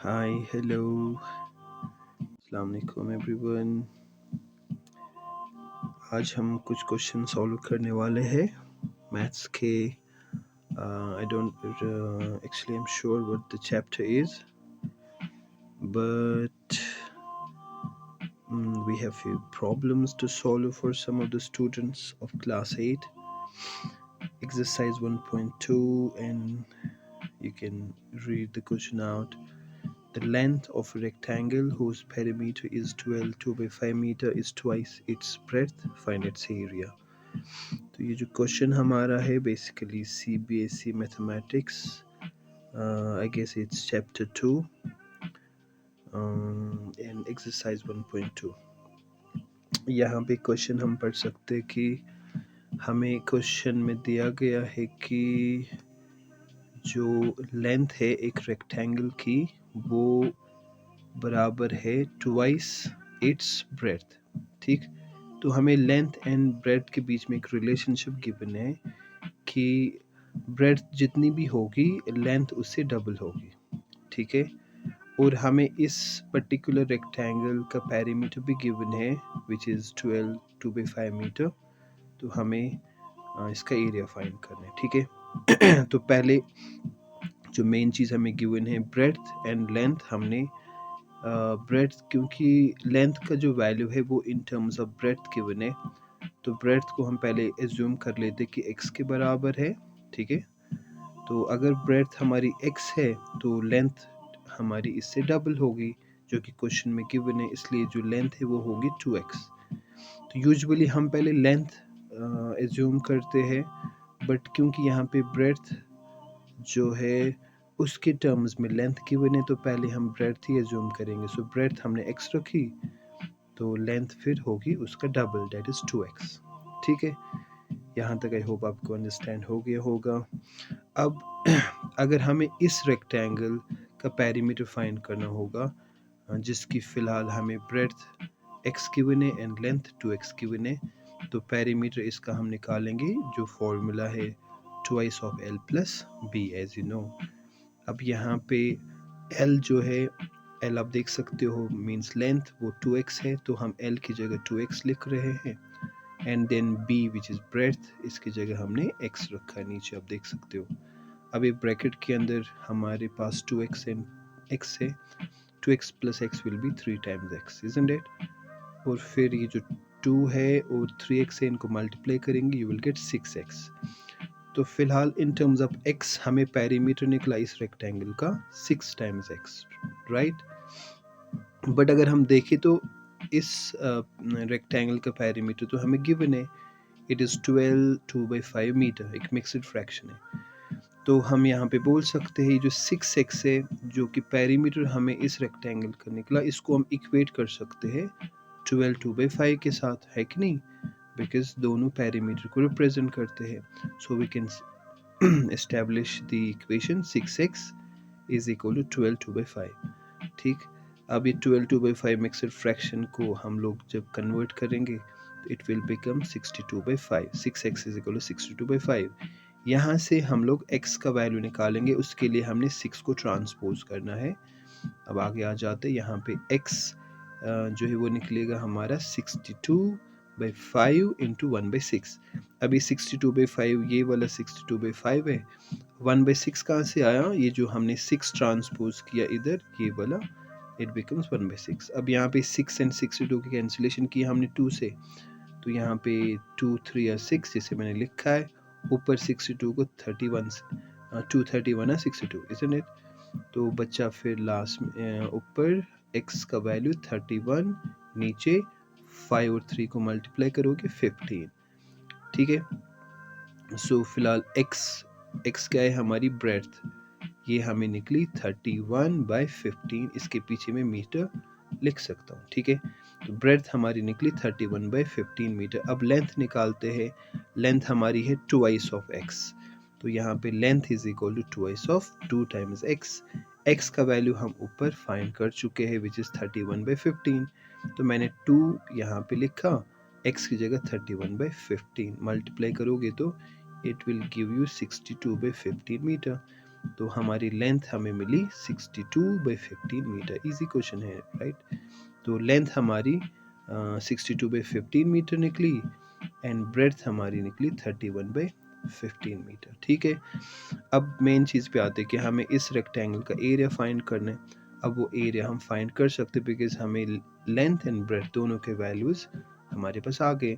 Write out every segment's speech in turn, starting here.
Hi hello अस्सलाम वालेकुम everyone. आज हम कुछ क्वेश्चन सॉल्व करने वाले हैं मैथ्स के। I don't actually I am sure what the chapter is but we have few problems to solve for some of the students of class 8 exercise 1.2, and you can read the question out. The length of a rectangle whose perimeter is 12 2 by 5 meter is twice its breadth. Find its area. तो ये जो question हमारा है basically CBSE mathematics, I guess it's chapter 2 and exercise 1.2। यहाँ पे question हम पढ़ सकते हैं कि हमें क्वेश्चन में दिया गया है कि जो लेंथ है एक रेक्टेंगल की वो बराबर है ट्वाइस इट्स ब्रेड्थ। ठीक, तो हमें लेंथ एंड ब्रेड्थ के बीच में एक रिलेशनशिप गिवन है कि ब्रेड्थ जितनी भी होगी लेंथ उससे डबल होगी। ठीक है, और हमें इस पर्टिकुलर रेक्टेंगल का पेरीमीटर भी गिवन है विच इज़ 12 2 by 5 मीटर। तो हमें इसका एरिया फाइंड करना है। ठीक है तो पहले जो मेन चीज़ हमें गिवन है ब्रेड्थ एंड लेंथ, हमने ब्रेड्थ क्योंकि लेंथ का जो वैल्यू है वो इन टर्म्स ऑफ ब्रेड्थ गिवन है, तो ब्रेड्थ को हम पहले एज्यूम कर लेते कि x के बराबर है। ठीक है, तो अगर ब्रेड्थ हमारी x है तो लेंथ हमारी इससे डबल होगी जो कि क्वेश्चन में गिवन है, इसलिए जो लेंथ है वो होगी 2x। तो यूजुअली हम पहले लेंथ एज्यूम करते हैं, बट क्योंकि यहाँ पे ब्रेड्थ जो है उसके टर्म्स में लेंथ गिवन है तो पहले हम ब्रेड्थ ही एज्यूम करेंगे। सो ब्रेड्थ हमने x रखी तो लेंथ फिर होगी उसका डबल, दैट इज 2x। ठीक है, यहाँ तक आई होप आपको अंडरस्टैंड हो गया होगा। अब अगर हमें इस रेक्टेंगल का पेरीमीटर फाइंड करना होगा जिसकी फ़िलहाल हमें ब्रेड्थ x गिवन है एंड लेंथ 2x गिवन है, तो पेरीमीटर इसका हम निकालेंगे जो फॉर्मूला है twice of l plus b as you know. अब यहाँ पे l जो है l आप देख सकते हो मींस लेंथ वो 2x है, तो हम l की जगह 2x लिख रहे हैं and then b which is breadth इसकी जगह हमने x रखा है नीचे, आप देख सकते हो। अब ये ब्रैकेट के अंदर हमारे पास 2x एंड x है, 2x plus x will be 3 times x, isn't it. और फिर ये जो 2 है और 3x है इनको मल्टीप्लाई करेंगे यू विल गेट 6x। तो फिलहाल इन टर्म्स ऑफ x हमें पेरीमीटर निकला इस रेक्टेंगल का 6 टाइम्स x, राइट। बट अगर हम देखें तो इस रेक्टेंगल का पेरीमीटर तो हमें गिवन है, इट इज़ 12 2 by 5 मीटर, एक मिक्सड फ्रैक्शन है। तो हम यहाँ पे बोल सकते हैं जो 6x है जो कि पेरीमीटर हमें इस रेक्टेंगल का निकला, इसको हम इक्वेट कर सकते हैं 12 2 by 5 के साथ, है कि नहीं, बिकॉज दोनों पेरीमीटर को रिप्रेजेंट करते हैं। So we can establish the equation 6x is equal to 12 2 by 5। ठीक, अब ये 12 2 by 5 मिक्सड फ्रैक्शन को हम लोग जब कन्वर्ट करेंगे तो it will become 62 by 5। 6x is equal to 62 by 5। यहाँ से हम लोग x का वैल्यू निकालेंगे, उसके लिए हमने 6 को ट्रांसपोज करना है। अब आगे आ जाते, यहाँ पे x जो है वो निकलेगा हमारा 62 by 5 इंटू 1 by 6। अभी 62 by 5 ये वाला 62 by 5 है, 1 by 6 कहाँ से आया, ये जो हमने 6 ट्रांसपोज किया इधर ये वाला, इट बिकम्स 1 by 6। अब यहाँ पे 6 एंड 62 की कैंसिलेशन की हमने 2 से, तो यहाँ पे 2 3 या 6 जैसे मैंने लिखा है, ऊपर 62 को 31 से 231 है 62, इजंट इट। तो बच्चा फिर लास्ट में ऊपर x का वैल्यू 31, नीचे 5 और 3 को मल्टीप्लाई करोगे 15। ठीक है, सो फिलहाल x क्या है हमारी ब्रेड्थ, ये हमें निकली 31 by 15, इसके पीछे में मीटर लिख सकता हूँ। ठीक है, तो ब्रेड्थ हमारी निकली 31 by 15 मीटर। अब लेंथ निकालते हैं, लेंथ हमारी है ट्वाइस ऑफ x, तो यहाँ पे length is equal to twice of 2 times x। x का वैल्यू हम ऊपर फाइंड कर चुके हैं विच इज़ 31 by 15, तो मैंने 2 यहाँ पे लिखा, x की जगह 31 by 15 मल्टीप्लाई करोगे तो it will give you 62 by 15 metre. तो हमारी लेंथ हमें मिली 62/15 मीटर। इजी क्वेश्चन है, राइट। तो लेंथ हमारी 62/15 मीटर निकली एंड ब्रेड्थ हमारी निकली 31/15 मीटर। ठीक है, अब मेन चीज़ पे आते हैं कि हमें इस रेक्टेंगल का एरिया फाइंड करना है। अब वो एरिया हम फाइंड कर सकते बिकॉज हमें लेंथ एंड ब्रेड्थ दोनों के वैल्यूज़ हमारे पास आ गए।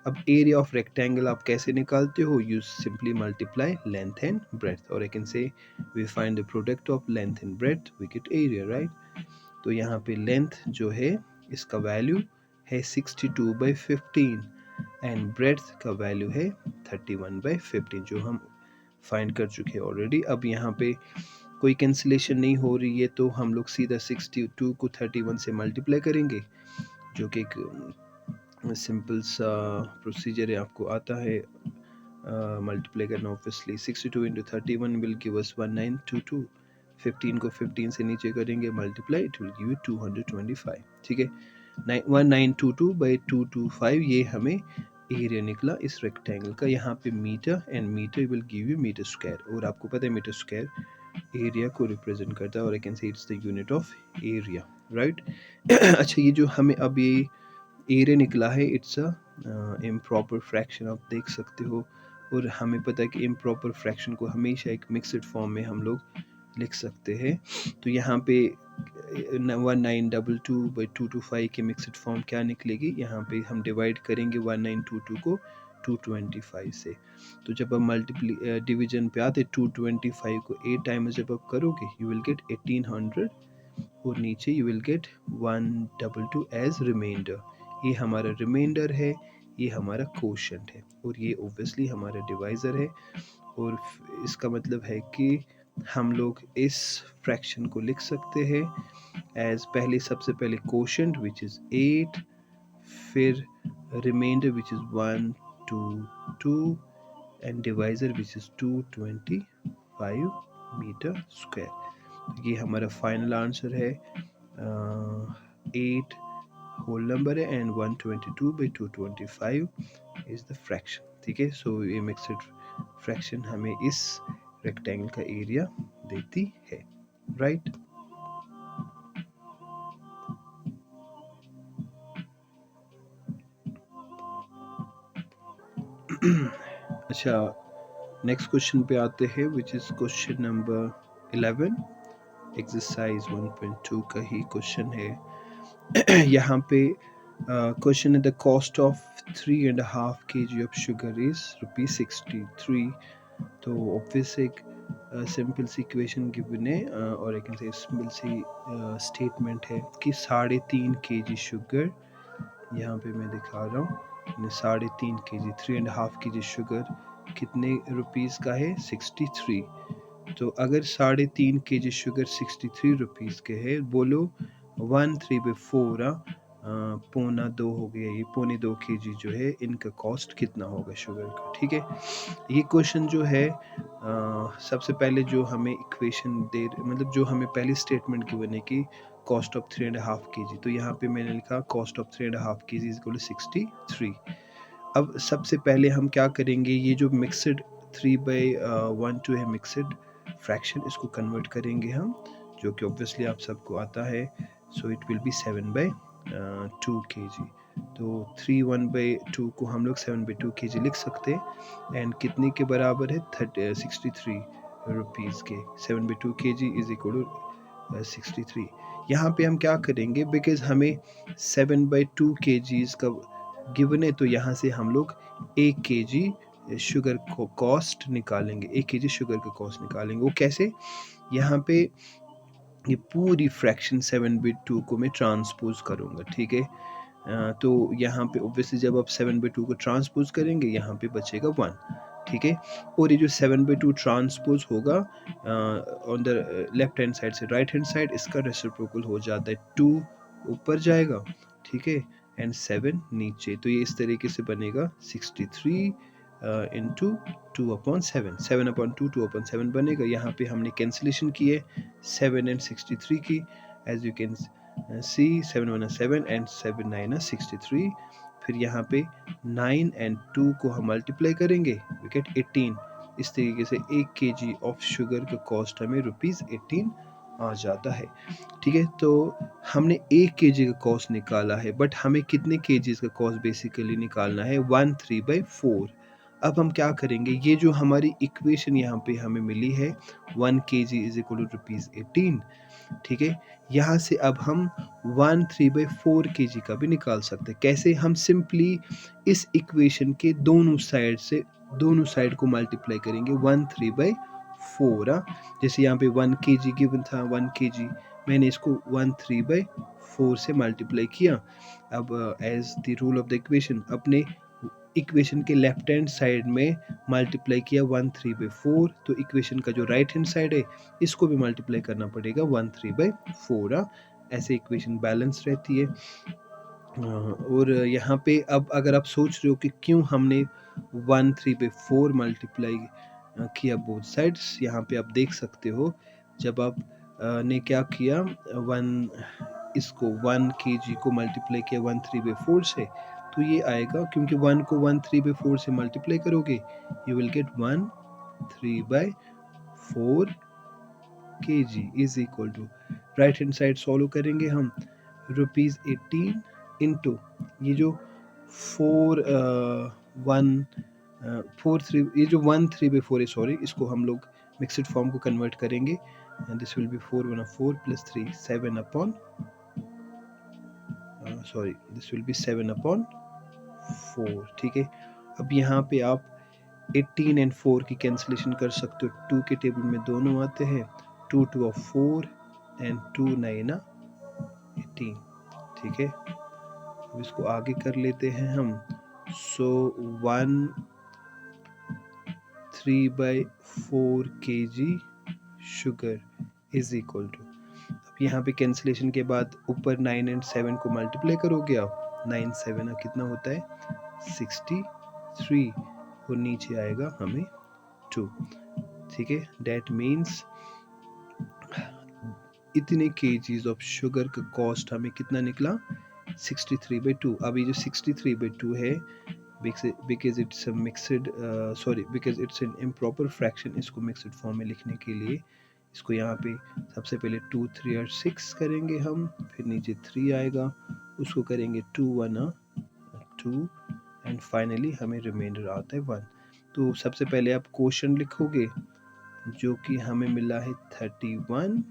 अब एरिया ऑफ रेक्टेंगल आप कैसे निकालते हो? You simply multiply length and breadth, और I can say we find the product of length and breadth, we get area, right. तो यहाँ पे लेंथ जो है इसका वैल्यू है 62/15 एंड ब्रेड्थ का वैल्यू है 31/15 जो हम फाइंड कर चुके हैं ऑलरेडी। अब यहाँ पे कोई कैंसिलेशन नहीं हो रही है तो हम लोग सीधा 62 को 31 से मल्टीप्लाई करेंगे, जो कि एक सिंपल सा प्रोसीजर है, आपको आता है मल्टीप्लाई करना। Obviously 62 into 31 will give us 1922। 15 को 15 से नीचे करेंगे multiply, it will give you 225। ठीक है, 1922/225 ये हमें एरिया निकला इस रेक्टेंगल का। यहाँ पे metre and metre will give you metre square, और आपको पता है मीटर स्क्वायर एरिया को रिप्रेजेंट करता है, और I can say it's the unit of area, right. अच्छा, ये जो हमें अब ये एरिया निकला है इट्स अ इम्प्रॉपर फ्रैक्शन, आप देख सकते हो। और हमें पता है कि इम्प्रॉपर फ्रैक्शन को हमेशा एक मिक्सड फॉर्म में हम लोग लिख सकते हैं। तो यहाँ पे 1922/225 के मिक्सड फॉर्म क्या निकलेगी? यहाँ पे हम डिवाइड करेंगे 1922 को 225 से। तो जब आप मल्टीप्ली डिवीजन पे आते 225 को 8 टाइम जब आप करोगे यू विल गेट 1800, और नीचे you will get 122 as reminder. ये हमारा रिमाइंडर है, ये हमारा क्वोशंट है, और ये ऑब्वियसली हमारा डिवाइज़र है। और इसका मतलब है कि हम लोग इस फ्रैक्शन को लिख सकते हैं एज सबसे पहले क्वोशंट विच इज़ 8, फिर reminder which is 122 and divisor which is 225 metre square. ये हमारा फाइनल आंसर है। 8 होल नंबर है एंड 122/225 इज द फ्रैक्शन। ठीक है, सो ये मिक्सड फ्रैक्शन हमें इस रेक्टेंगल का एरिया देती है, राइट। अच्छा, नेक्स्ट क्वेश्चन पे आते हैं which is question number 11। Exercise 1.2 का ही क्वेश्चन है। यहाँ पे क्वेश्चन है the cost of 3.5 kg of sugar is ₹63। तो ऑब्वियस एक सिंपल सी इक्वेशन गिवन है, और एक सिंपल सी स्टेटमेंट है कि 3.5 kg शुगर, यहाँ पे मैं दिखा रहा हूँ 3.5 kg, 3.5 kg शुगर कितने रुपीज़ का है? 63। तो अगर 3.5 kg शुगर 63 रुपीज़ के है, बोलो 1/3/4 पौना 2 हो गया, ये 2.25 kg जो है इनका कॉस्ट कितना होगा शुगर का। ठीक है, ये क्वेश्चन जो है सबसे पहले जो हमें इक्वेशन दे, मतलब जो हमें पहली स्टेटमेंट की बने की कॉस्ट ऑफ 3.5 kg, तो यहाँ पे मैंने लिखा cost of 3.5 kg is equal to 63। अब सबसे पहले हम क्या करेंगे, ये जो मिक्सड 3/12 है मिक्सड फ्रैक्शन, इसको कन्वर्ट करेंगे हम, जो कि ऑब्वियसली आप सबको आता है। So it will be 7/2 kg। तो 3/1/2 को हम लोग 7/2 kg लिख सकते हैं, एंड कितने के बराबर है? 63 रुपीज़ के। 7/2 kg इज इक्वल टू 63। यहाँ पे हम क्या करेंगे, बिकॉज हमें 7/2 kg का गिवन है, तो यहाँ से हम लोग 1 kg शुगर को कॉस्ट निकालेंगे, 1 kg शुगर का कॉस्ट निकालेंगे। वो कैसे? यहाँ पे ये पूरी फ्रैक्शन 7/2 को मैं ट्रांसपोज करूँगा। ठीक है, तो यहाँ पे ऑब्वियसली जब आप 7/2 को ट्रांसपोज करेंगे यहाँ पे बचेगा 1। ठीक है, और ये जो 7/2 ट्रांसपोज होगा on the left hand side से राइट हैंड साइड, इसका रेसिप्रोकल हो जाता है 2 ऊपर जाएगा। ठीक है, एंड 7 नीचे, तो ये इस तरीके से बनेगा 63 इंटू 2/7, 7/2 2/7 बनेगा। यहाँ पे हमने कैंसिलेशन की है 7 एंड 63 की, as you can see 7 1 7 and 7 9 63। फिर यहाँ पे 9 एंड 2 को हम मल्टीप्लाई करेंगे, वी गेट 18, इस तरीके से 1 केजी ऑफ शुगर का कॉस्ट हमें ₹18 आ जाता है। ठीक है, तो हमने 1 केजी का कॉस्ट निकाला है, बट हमें कितने केजीज़ का कॉस्ट बेसिकली निकालना है? 1/3/4। अब हम क्या करेंगे, ये जो हमारी इक्वेशन यहाँ पे हमें मिली है 1 केजी इज़ इक्वल टू ₹18, ठीक है, यहाँ से अब हम 1/3/4 केजी का भी निकाल सकते हैं। कैसे? हम सिंपली इस इक्वेशन के दोनों साइड को मल्टीप्लाई करेंगे 1/3/4। जैसे यहाँ पे 1 केजी गिवन था, 1 केजी, मैंने इसको 1/3/4 से मल्टीप्लाई किया। अब as the rule of the equation, अपने इक्वेशन के लेफ्ट हैंड साइड में मल्टीप्लाई किया 1/3/4, तो इक्वेशन का जो राइट हैंड साइड है इसको भी मल्टीप्लाई करना पड़ेगा 1/3/4। ऐसे इक्वेशन बैलेंस रहती है। और यहाँ पे अब अगर आप सोच रहे हो कि क्यों हमने 1/3/4 मल्टीप्लाई किया बोथ साइड्स, यहाँ पे आप देख सकते हो, जब आप ने क्या किया, इसको 1 केजी को मल्टीप्लाई किया 1/3/4 से, तो ये आएगा, क्योंकि 1 को 1/3/4 से मल्टीप्लाई करोगे you will get 1/3/4 kg is equal to, right hand side solve करेंगे हम, ₹18 इंटू ये जो 1/3/4 है, सॉरी, इसको हम लोग मिक्सड फॉर्म को कन्वर्ट करेंगे, and this will be 4/4 plus 3 this will be 7/4। ठीक है, अब यहाँ पे आप 18 and 4 की कैंसिलेशन कर सकते हो, 2 के टेबल में दोनों आते हैं, 2 2 4 and 2 9 18। ठीक है, अब इसको आगे कर लेते हैं हम। So 1/3/4 kg sugar is equal to, अब यहाँ पे कैंसिलेशन के बाद ऊपर 9 and 7 को मल्टीप्लाई करोगे आप, 9 7 कितना होता है 63, और नीचे आएगा हमें 2। ठीक है, डेट मीन्स इतने केजीज ऑफ शुगर का कॉस्ट हमें कितना निकला, 63/2। अब ये जो 63/2 है, because it's an improper fraction, इसको मिक्सड फॉर्म में लिखने के लिए इसको यहाँ पे सबसे पहले 2 3 और 6 करेंगे हम, फिर नीचे 3 आएगा, उसको करेंगे 2 1 2 एंड फाइनली हमें रिमाइंडर आता है 1। तो सबसे पहले आप क्वोशंट लिखोगे जो कि हमें मिला है 31,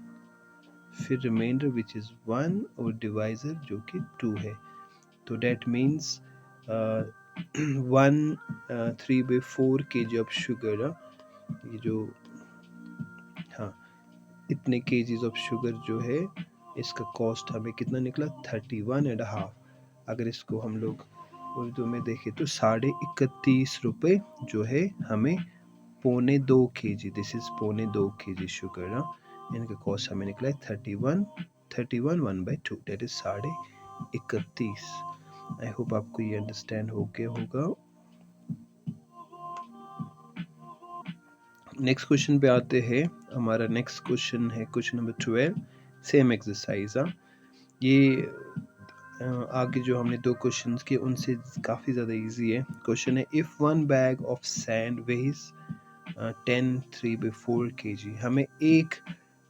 फिर रिमाइंडर विच इज़ 1 और डिवाइजर जो कि 2 है। तो that means 1/3/4 kg of sugar, ये जो हाँ इतने केजीज ऑफ शुगर जो है इसका कॉस्ट हमें कितना निकला, 31.5। अगर इसको हम लोग उर्दू में देखें तो 31.5 रुपये जो है हमें 1.25 kg, this is 1.25 kg sugar, इनका कॉस्ट हमें निकला है 31 1/2, डेट इज 31.5। आई होप आपको ये अंडरस्टैंड हो गया होगा। नेक्स्ट क्वेश्चन पे आते हैं। हमारा नेक्स्ट क्वेश्चन है क्वेश्चन नंबर 12, सेम एक्सरसाइज। ये आगे जो हमने 2 क्वेश्चंस किए उनसे काफ़ी ज़्यादा इजी है। क्वेश्चन है, if 1 bag of sand weighs 10/3/4 kg, हमें एक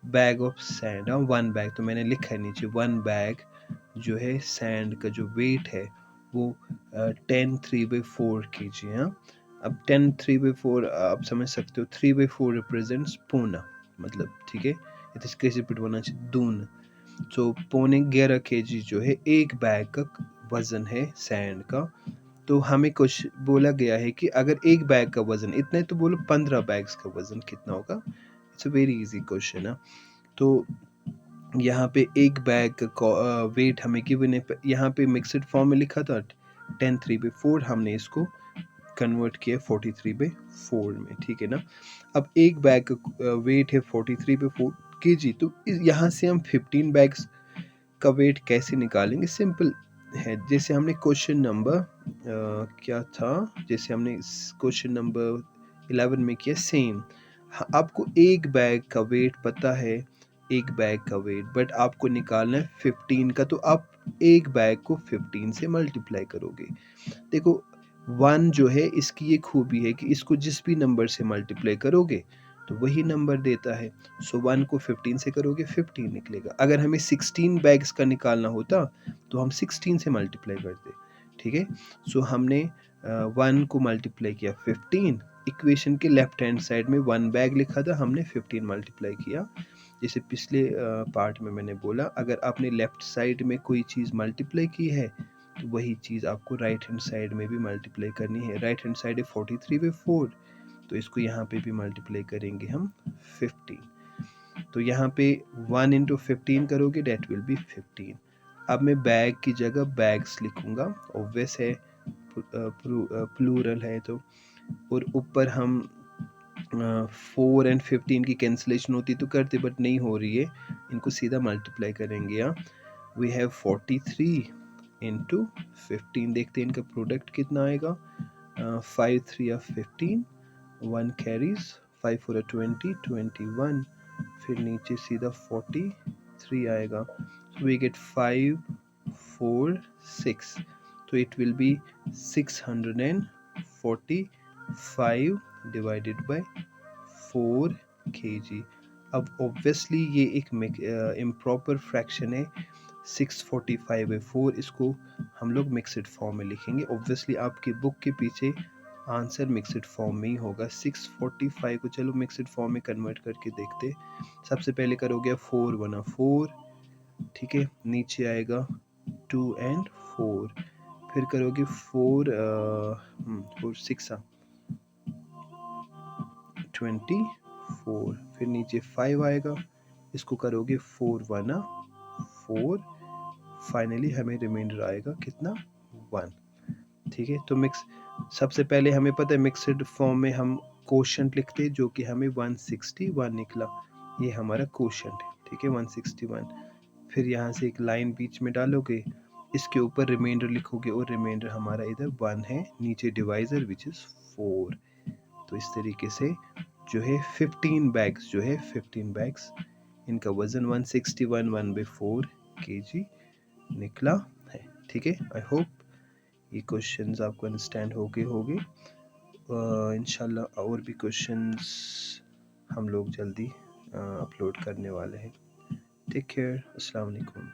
बैग ऑफ सैंड, 1 बैग, तो मैंने लिखा है नीचे 1 बैग जो है सैंड का जो वेट है वो 10/3/4 kg है। अब 10/3/4 आप समझ सकते हो, 3/4 रिप्रेजेंट्स पौना, मतलब ठीक है, इसे कैसे पिटवाना चाहिए, दून। तो 11.5 kg जो है एक बैग का वजन है सैंड का। तो हमें कुछ बोला गया है कि अगर एक बैग का वजन इतना है तो बोलो 15 बैग्स का वजन कितना होगा। It's a very easy question है। तो यहाँ पे एक बैग का वेट हमें गिवन है, यहाँ पे मिक्सड फॉर्म में लिखा था 10/3/4, हमने इसको कन्वर्ट किया 43/4 में, ठीक है ना। अब एक बैग का वेट है 43/4 kg, तो यहाँ से हम 15 बैग्स का वेट कैसे निकालेंगे, सिंपल है। जैसे हमने क्वेश्चन नंबर क्या था, जैसे हमने क्वेश्चन नंबर 11 में किया सेम, आपको एक बैग का वेट पता है, एक बैग का वेट, बट आपको निकालना है 15 का, तो आप एक बैग को 15 से मल्टीप्लाई करोगे। देखो 1 जो है इसकी ये खूबी है कि इसको जिस भी नंबर से मल्टीप्लाई करोगे तो वही नंबर देता है। सो 1 को 15 से करोगे 15 निकलेगा। अगर हमें 16 बैग्स का निकालना होता तो हम 16 से मल्टीप्लाई करते, ठीक है। सो हमने 1 को मल्टीप्लाई किया 15, इक्वेशन के लेफ्ट हैंड साइड में 1 बैग लिखा था, हमने 15 मल्टीप्लाई किया। जैसे पिछले पार्ट में मैंने बोला, अगर आपने लेफ्ट साइड में कोई चीज़ मल्टीप्लाई की है तो वही चीज़ आपको राइट हैंड साइड में भी मल्टीप्लाई करनी है। राइट हैंड साइड है 43 बाई 4, तो इसको यहाँ पे भी मल्टीप्लाई करेंगे हम 15। तो यहाँ पे 1 इंटू 15 करोगे डेट विल बी 15। अब मैं बैग की जगह बैग्स लिखूंगा, ऑब्वियस है प्लूरल है तो। और ऊपर हम 4 एंड 15 की कैंसिलेशन होती तो करते, बट नहीं हो रही है, इनको सीधा मल्टीप्लाई करेंगे। यहाँ वी हैव 43 इंटू 15, देखते हैं इनका प्रोडक्ट कितना आएगा। 5 3 15, 1 कैरीज, 5 4 20, 21, फिर नीचे सीधा 43 आएगा। so we get 5 4 6, तो it will be 645 divided by 4 kg। अब ऑब्वियसली ये एक इम्प्रॉपर फ्रैक्शन है, 645 बाई 4, इसको हम लोग मिक्सड फॉर्म में लिखेंगे। ऑब्वियसली आपकी बुक के पीछे आंसर मिक्सड फॉर्म में ही होगा। 645 को चलो मिक्सड फॉर्म में कन्वर्ट करके देखते। सबसे पहले करोगे 4 1 4, ठीक है, नीचे आएगा 2 एंड 4, फिर करोगे 4 4 6 24, फिर नीचे 5 आएगा, इसको करोगे 4 1 4, फाइनली हमें रिमाइंडर आएगा कितना 1, ठीक है। तो सबसे पहले हमें पता है मिक्सड फॉर्म में हम कोशेंट लिखते, जो कि हमें 161 निकला, ये हमारा कोशेंट है, ठीक है 161। फिर यहाँ से एक लाइन बीच में डालोगे, इसके ऊपर रिमाइंडर लिखोगे और रिमाइंडर हमारा इधर 1 है, नीचे डिवाइजर विच इज़ 4। तो इस तरीके से जो है 15 बैग्स, जो है 15 बैग्स, इनका वज़न 161 1/4 kg निकला है, ठीक है। आई होप ये क्वेश्चंस आपको अंडरस्टैंड होंगे। इंशाल्लाह और भी क्वेश्चंस हम लोग जल्दी अपलोड करने वाले हैं। टेक केयर, अस्सलाम वालेकुम।